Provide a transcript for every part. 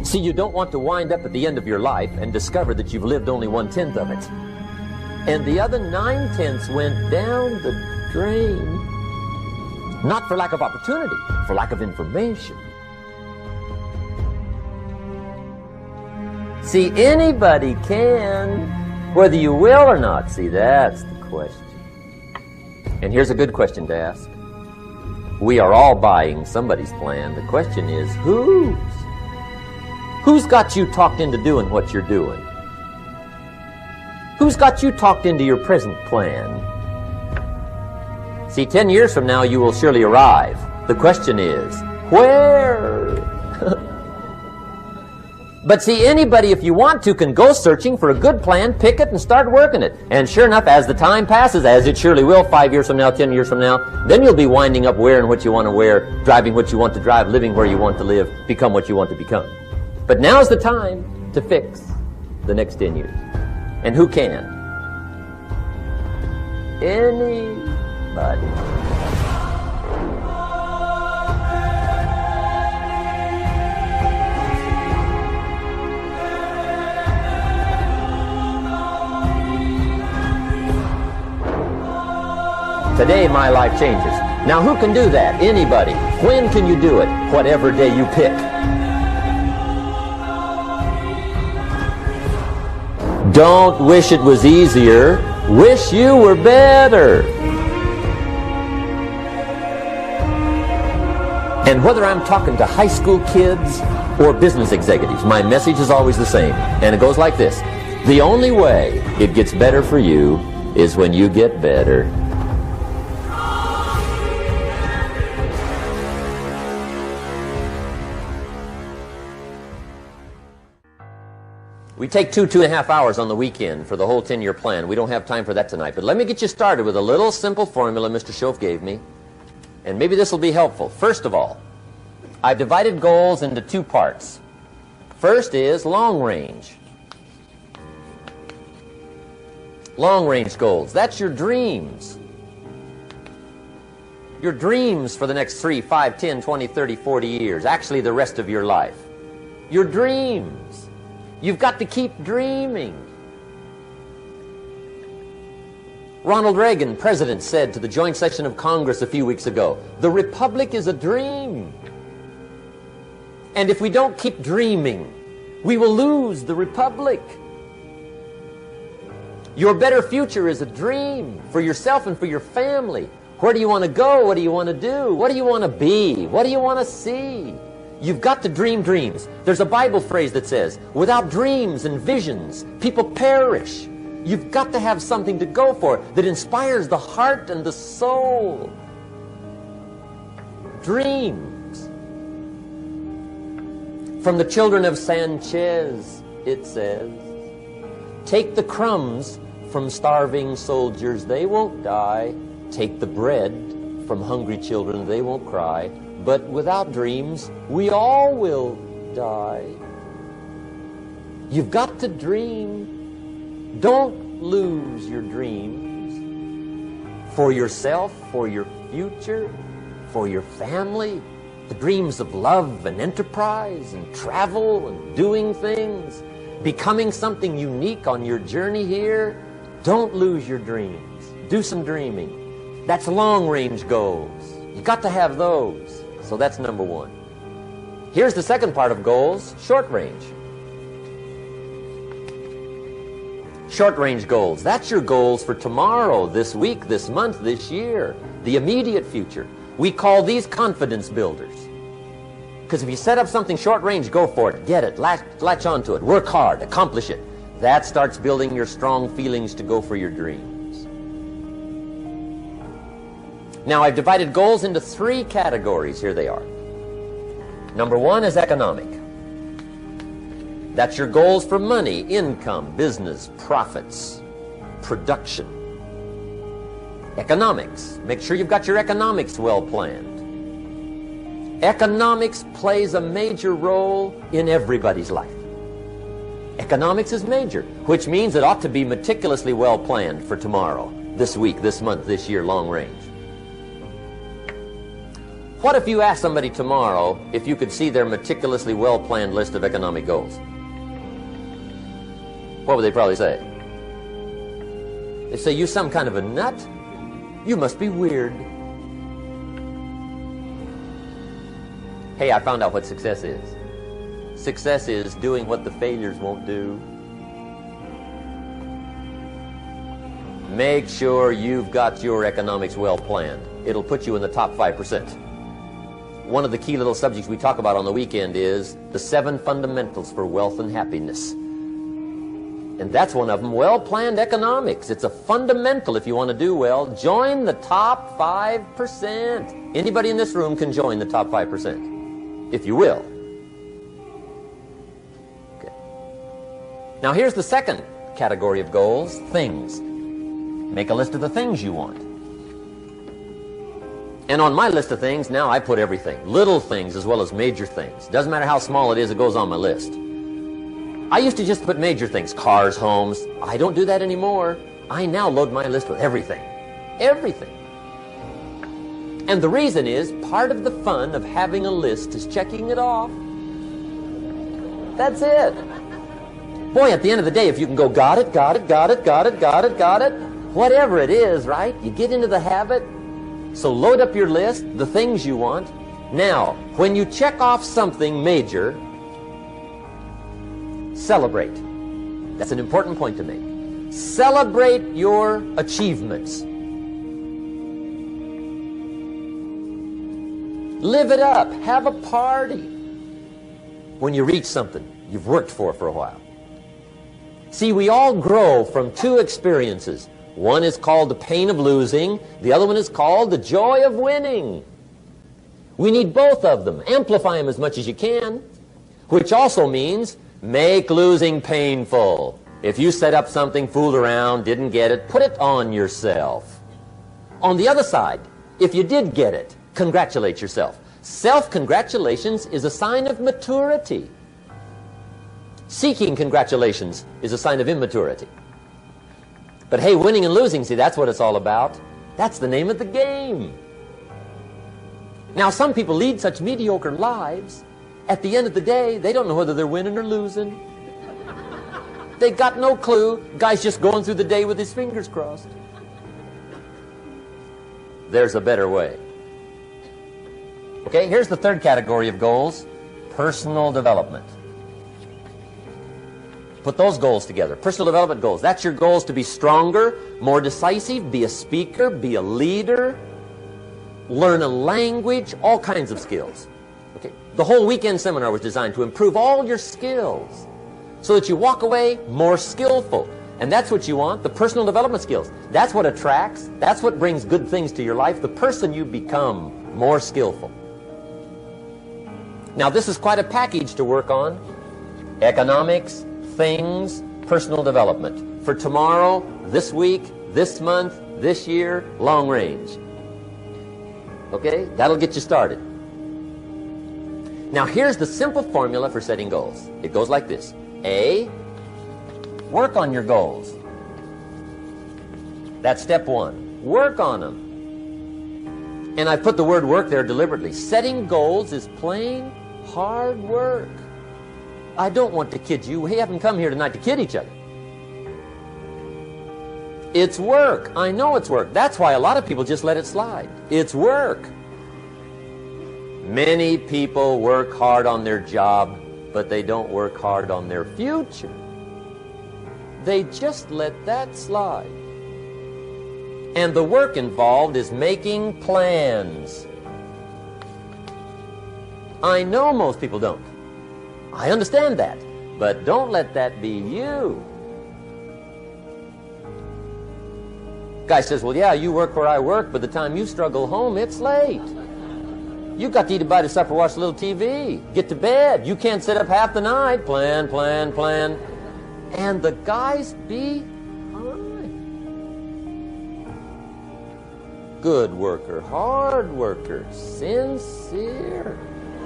See, you don't want to wind up at the end of your life and discover that you've lived only 1/10 of it. And the other 9/10 went down the drain. Not for lack of opportunity, for lack of information. See, anybody can, whether you will or not. See, that's the question. And here's a good question to ask. We are all buying somebody's plan. The question is, whose? Who's got you talked into doing what you're doing? Who's got you talked into your present plan? See, 10 years from now, you will surely arrive. The question is, where? But see, anybody, if you want to, can go searching for a good plan, pick it, and start working it. And sure enough, as the time passes, as it surely will, 5 years from now, 10 years from now, then you'll be winding up wearing what you want to wear, driving what you want to drive, living where you want to live, become what you want to become. But now's the time to fix the next 10 years. And who can? Anybody. Today, my life changes. Now, who can do that? Anybody. When can you do it? Whatever day you pick. Don't wish it was easier. Wish you were better. And whether I'm talking to high school kids or business executives, my message is always the same. And it goes like this. The only way it gets better for you is when you get better. We take 2.5 hours on the weekend for the whole 10-year plan. We don't have time for that tonight. But let me get you started with a little simple formula Mr. Schoaf gave me. And maybe this will be helpful. First of all, I've divided goals into 2 parts. First is long range. Long range goals. That's your dreams. Your dreams for the next 3, 5, 10, 20, 30, 40 years. Actually, the rest of your life. Your dreams. You've got to keep dreaming. Ronald Reagan, president, said to the joint session of Congress a few weeks ago, the Republic is a dream. And if we don't keep dreaming, we will lose the Republic. Your better future is a dream for yourself and for your family. Where do you want to go? What do you want to do? What do you want to be? What do you want to see? You've got to dream dreams. There's a Bible phrase that says, without dreams and visions, people perish. You've got to have something to go for that inspires the heart and the soul. Dreams. From the children of Sanchez, it says, take the crumbs from starving soldiers, they won't die. Take the bread from hungry children, they won't cry. But without dreams, we all will die. You've got to dream. Don't lose your dreams. For yourself, for your future, for your family. The dreams of love and enterprise and travel and doing things. Becoming something unique on your journey here. Don't lose your dreams. Do some dreaming. That's long-range goals. You've got to have those. So that's number 1. Here's the second part of goals, short range. Short range goals. That's your goals for tomorrow, this week, this month, this year, the immediate future. We call these confidence builders. Because if you set up something short range, go for it, get it, latch onto it, work hard, accomplish it. That starts building your strong feelings to go for your dreams. Now, I've divided goals into 3 categories. Here they are. Number 1 is economic. That's your goals for money, income, business, profits, production. Economics. Make sure you've got your economics well planned. Economics plays a major role in everybody's life. Economics is major, which means it ought to be meticulously well planned for tomorrow, this week, this month, this year, long range. What if you asked somebody tomorrow if you could see their meticulously well-planned list of economic goals? What would they probably say? They'd say, you some kind of a nut? You must be weird. Hey, I found out what success is. Success is doing what the failures won't do. Make sure you've got your economics well planned. It'll put you in the top 5%. One of the key little subjects we talk about on the weekend is the 7 fundamentals for wealth and happiness. And that's one of them, well-planned economics. It's a fundamental if you want to do well. Join the top 5%. Anybody in this room can join the top 5%, if you will. Okay. Now here's the second category of goals, things. Make a list of the things you want. And on my list of things, now I put everything. Little things as well as major things. Doesn't matter how small it is, it goes on my list. I used to just put major things, cars, homes. I don't do that anymore. I now load my list with everything. Everything. And the reason is, part of the fun of having a list is checking it off. That's it. Boy, at the end of the day, if you can go, got it, got it, got it, got it, got it, got it, whatever it is, right? You get into the habit. So load up your list, the things you want. Now, when you check off something major, celebrate. That's an important point to make. Celebrate your achievements. Live it up. Have a party when you reach something you've worked for a while. See, we all grow from 2 experiences. One is called the pain of losing. The other one is called the joy of winning. We need both of them. Amplify them as much as you can, which also means make losing painful. If you set up something, fooled around, didn't get it, put it on yourself. On the other side, if you did get it, congratulate yourself. Self-congratulations is a sign of maturity. Seeking congratulations is a sign of immaturity. But hey, winning and losing, see, that's what it's all about. That's the name of the game. Now, some people lead such mediocre lives, at the end of the day, they don't know whether they're winning or losing. They got no clue. Guy's just going through the day with his fingers crossed. There's a better way. Okay, here's the third category of goals, personal development. Put those goals together. Personal development goals. That's your goals to be stronger, more decisive, be a speaker, be a leader, learn a language, all kinds of skills. Okay. The whole weekend seminar was designed to improve all your skills so that you walk away more skillful. And that's what you want, the personal development skills. That's what attracts, that's what brings good things to your life, the person you become more skillful. Now, this is quite a package to work on. Economics, things, personal development. For tomorrow, this week, this month, this year, long range. Okay? That'll get you started. Now, here's the simple formula for setting goals. It goes like this. A, work on your goals. That's step 1. Work on them. And I put the word work there deliberately. Setting goals is plain hard work. I don't want to kid you. We haven't come here tonight to kid each other. It's work. I know it's work. That's why a lot of people just let it slide. It's work. Many people work hard on their job, but they don't work hard on their future. They just let that slide. And the work involved is making plans. I know most people don't. I understand that, but don't let that be you. Guy says, well, yeah, you work where I work, but the time you struggle home, it's late. You got to eat a bite of supper, watch a little TV, get to bed. You can't sit up half the night. Plan, plan, plan. And the guys behind. Good worker, hard worker, sincere.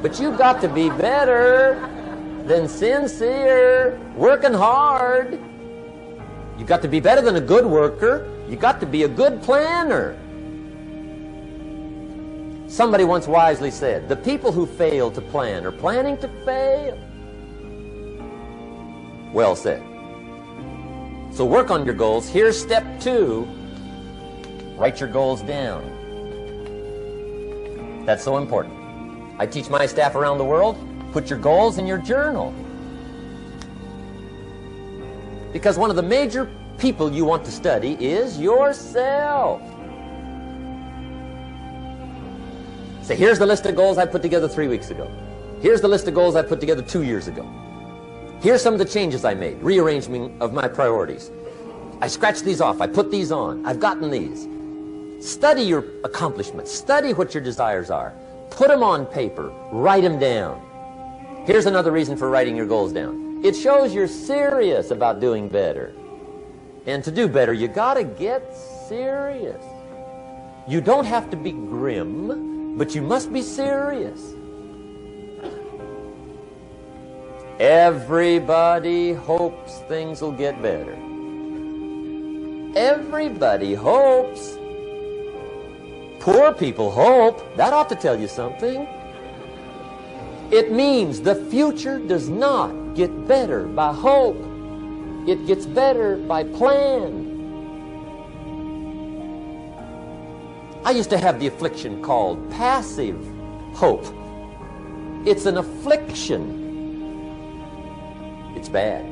But you've got to be better than sincere, working hard. You've got to be better than a good worker. You've got to be a good planner. Somebody once wisely said, the people who fail to plan are planning to fail. Well said. So work on your goals. Here's step 2. Write your goals down. That's so important. I teach my staff around the world, put your goals in your journal. Because one of the major people you want to study is yourself. So here's the list of goals I put together 3 weeks ago. Here's the list of goals I put together 2 years ago. Here's some of the changes I made, rearrangement of my priorities. I scratched these off, I put these on, I've gotten these. Study your accomplishments, study what your desires are. Put them on paper, write them down. Here's another reason for writing your goals down. It shows you're serious about doing better. And to do better, you gotta get serious. You don't have to be grim, but you must be serious. Everybody hopes things will get better. Everybody hopes. Poor people hope. That ought to tell you something. It means the future does not get better by hope. It gets better by plan. I used to have the affliction called passive hope. It's an affliction. It's bad.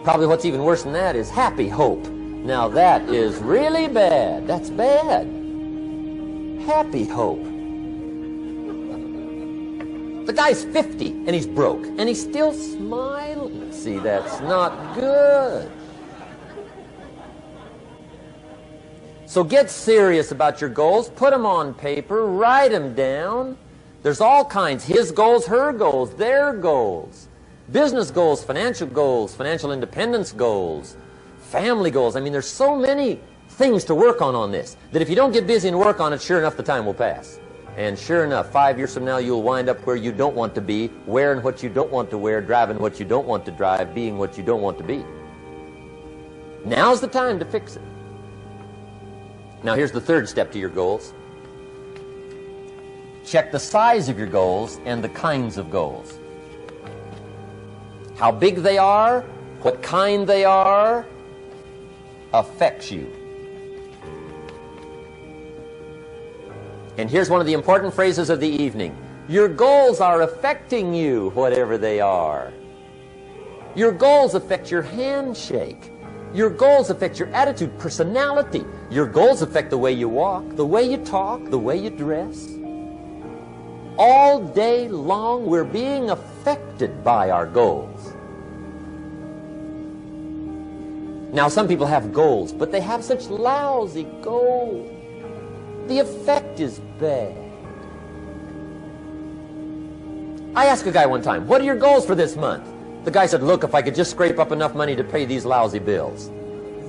Probably what's even worse than that is happy hope. Now that is really bad. That's bad. Happy hope. The guy's 50 and he's broke and he's still smiling. See, that's not good. So get serious about your goals. Put them on paper. Write them down. There's all kinds. His goals, her goals, their goals. Business goals, financial independence goals, family goals. I mean, there's so many things to work on this that if you don't get busy and work on it, sure enough, the time will pass. And sure enough, 5 years from now, you'll wind up where you don't want to be, wearing what you don't want to wear, driving what you don't want to drive, being what you don't want to be. Now's the time to fix it. Now, here's the third step to your goals. Check the size of your goals and the kinds of goals. How big they are, what kind they are, affects you. And here's one of the important phrases of the evening. Your goals are affecting you, whatever they are. Your goals affect your handshake. Your goals affect your attitude, personality. Your goals affect the way you walk, the way you talk, the way you dress. All day long, we're being affected by our goals. Now, some people have goals, but they have such lousy goals. The effect is bad. I asked a guy one time, what are your goals for this month? The guy said, look, if I could just scrape up enough money to pay these lousy bills.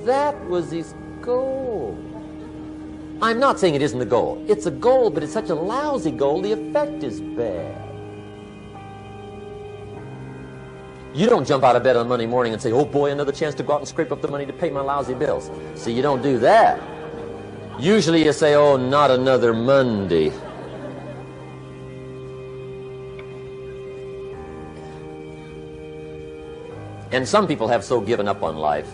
That was his goal. I'm not saying it isn't the goal. It's a goal, but it's such a lousy goal, the effect is bad. You don't jump out of bed on Monday morning and say, oh boy, another chance to go out and scrape up the money to pay my lousy bills. See, you don't do that. Usually you say, oh, not another Monday. And some people have so given up on life,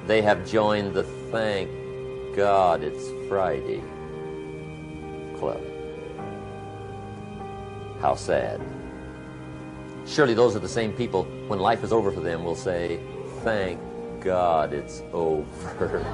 they have joined the thank God it's Friday club. How sad. Surely those are the same people, when life is over for them, will say, thank God it's over.